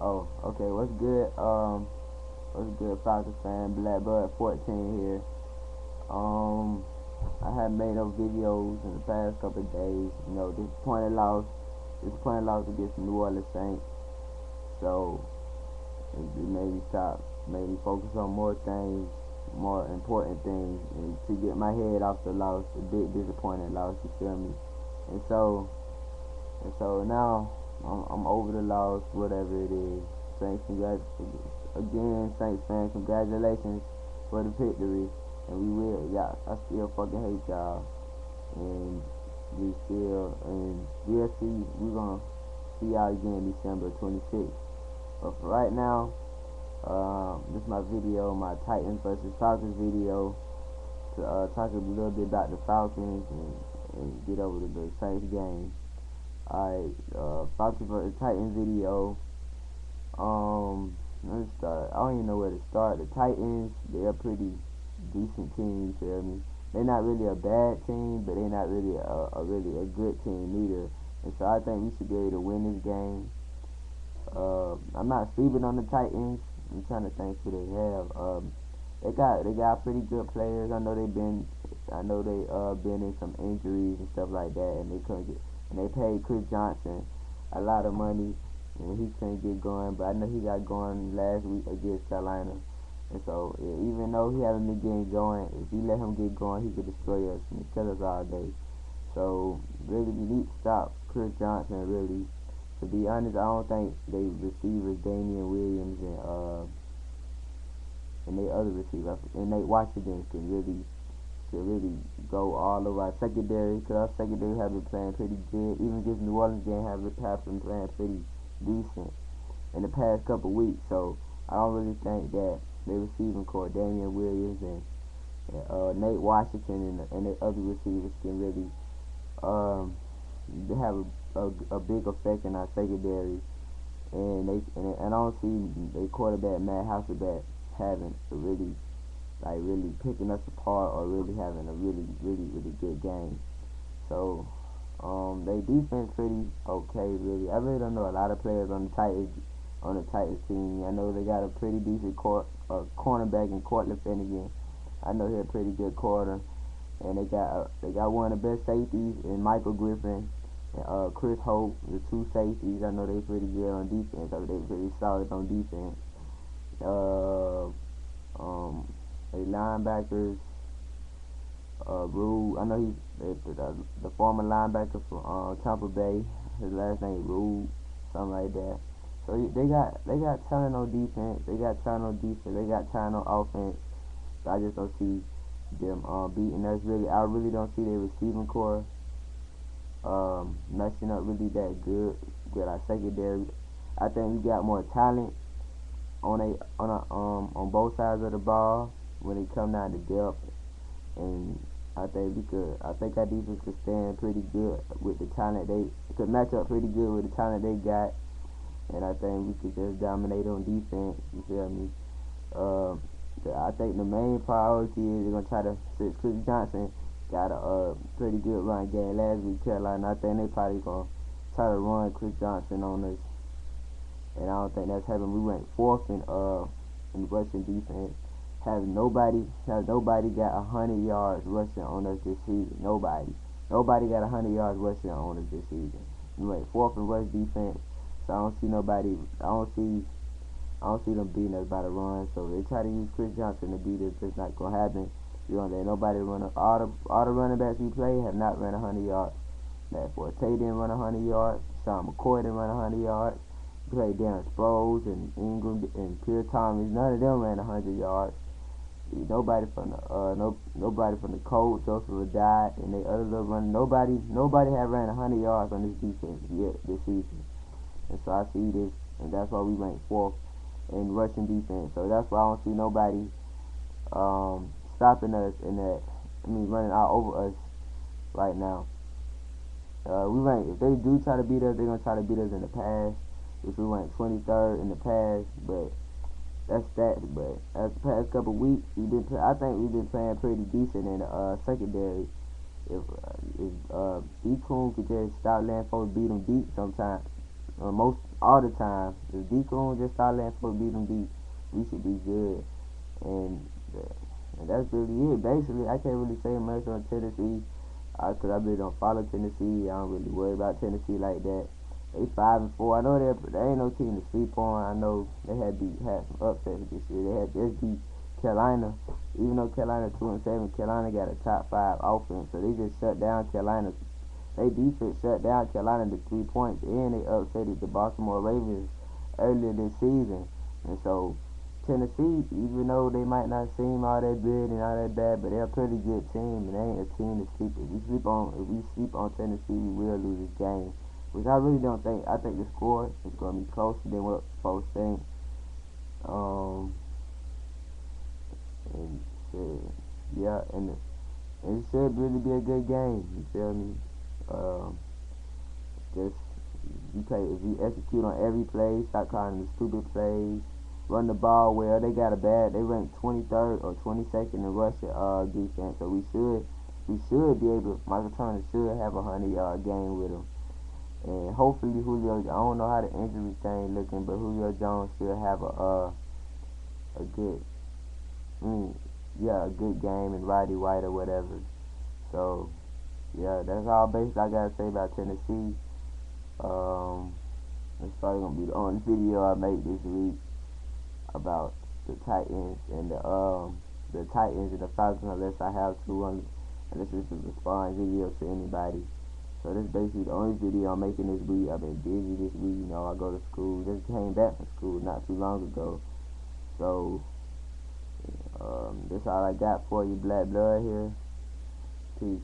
Oh, okay. What's good, Falcons fan? Blackbird 14 here. Um, I have made up videos in the past couple of days. Disappointed loss against the New Orleans Saints. So it made me made me focus on more things, more important things, and to get my head off the loss, the big disappointing loss. You feel me? And so now I'm over the loss, whatever it is. Saints fans, congratulations for the victory. And we will, yeah, I still fucking hate y'all. And we'll see, we're gonna see y'all again December 26th. But for right now, this is my video, my Titans versus Falcons video, to talk a little bit about the Falcons and get over to the Saints game. Alright, Falcons versus Titans video. Let's start. I don't even know where to start. The Titans, they're a pretty decent team, you feel me? They're not really a bad team, but they're not really a good team either. And so I think we should be able to win this game. I'm not sleeping on the Titans. I'm trying to think who they have. They got pretty good players. I know they been in some injuries and stuff like that, and they paid Chris Johnson a lot of money, and he couldn't get going. But I know he got going last week against Carolina, and so even though he haven't been getting going, if we let him get going, he could destroy us and kill us all day. So really, we need to stop Chris Johnson. Really, to be honest, I don't think they receivers Damian Williams and they other receivers and Nate Washington can really go all over our secondary, because our secondary have been playing pretty good. Even this New Orleans game have been playing pretty decent in the past couple weeks. So I don't really think that they receiving core Damian Williams and Nate Washington and the other receivers can really they have a big effect in our secondary, and I don't see the quarterback Matt Hasselbeck having a really picking us apart or really having a really good game. So they defense pretty okay, really. I really don't know a lot of players on the Titans team. I know they got a pretty decent cornerback in Cortland Finnegan. I know he's a pretty good corner, and they got one of the best safeties in Michael Griffin and Chris Hope, the two safeties. I know they pretty good on defense. They pretty solid on defense. The linebackers, Rule. I know he's the former linebacker from Tampa Bay. His last name Rule, something like that. So they got talent on defense. They got talent on defense. They got talent on offense. So I just don't see them beating us. I really don't see their receiving core messing up really that good with our secondary. I think we got more talent on both sides of the ball when it come down to depth, and I think our defense could stand pretty good with the talent could match up pretty good with the talent they got, and I think we could just dominate on defense. You feel me? I think the main priority is they're gonna try to, since Chris Johnson got a pretty good run game last week, Carolina. I think they probably gonna try to run Chris Johnson on us, and I don't think that's happening. We went fourth in rushing defense. Has nobody got 100 yards rushing on us this season. Nobody got 100 yards rushing on us this season. We went fourth in rush defense, so I don't see them beating us by the run. So they try to use Chris Johnson to beat us. It's not gonna happen. You don't let nobody run up. All the running backs we play have not run 100 yards. Matt Forte didn't run 100 yards. Sean McCoy didn't run 100 yards. We played Darren Sproles and Ingram and Pierre Thomas. None of them ran 100 yards. Nobody from the Colts, Joseph Ladai, and they other little run. Nobody have ran 100 yards on this defense yet this season. And so I see this, and that's why we ranked fourth in rushing defense. So that's why I don't see nobody stopping us running all over us right now. If they do try to beat us, they're gonna try to beat us in the pass, which we ranked 23rd in the pass, but that's that. But as the past couple weeks, I think we've been playing pretty decent in the secondary. If D. Coon could just stop letting folks beat him deep sometimes, all the time. If D-Coon just start letting folks beat them deep, we should be good. And, and that's really it. Basically, I can't really say much on Tennessee because I really don't follow Tennessee. I don't really worry about Tennessee like that. They 5-4. I know they ain't no team to sleep on. I know they had some upsets this year. They had just beat Carolina. Even though Carolina 2-7, Carolina got a top 5 offense, so they just shut down Carolina. They defense shut down Carolina to 3 points, and they upset the Baltimore Ravens earlier this season. And so Tennessee, even though they might not seem all that good and all that bad, but they're a pretty good team, and they ain't a team to sleep. If we sleep on Tennessee, we will lose this game. Which I really don't think. I think the score is going to be closer than what folks think. And shit, yeah, and it should really be a good game. You feel me? Just if you execute on every play, stop calling the stupid plays, run the ball well. They rank 23rd or 22nd in rushing defense. So we should be able. Michael Turner should have a 100-yard game with him. And hopefully Julio, I don't know how the injury thing looking, but Julio Jones should have a good, a good game, and Roddy White or whatever. So yeah, that's all basically I gotta say about Tennessee. That's probably gonna be the only video I make this week about the Titans and the Titans and the Falcons, unless I have to, unless it's a response video to anybody. So this is basically the only video I'm making this week. I've been busy this week, I go to school. Just came back from school not too long ago. So that's all I got for you, Black Blood here. Peace.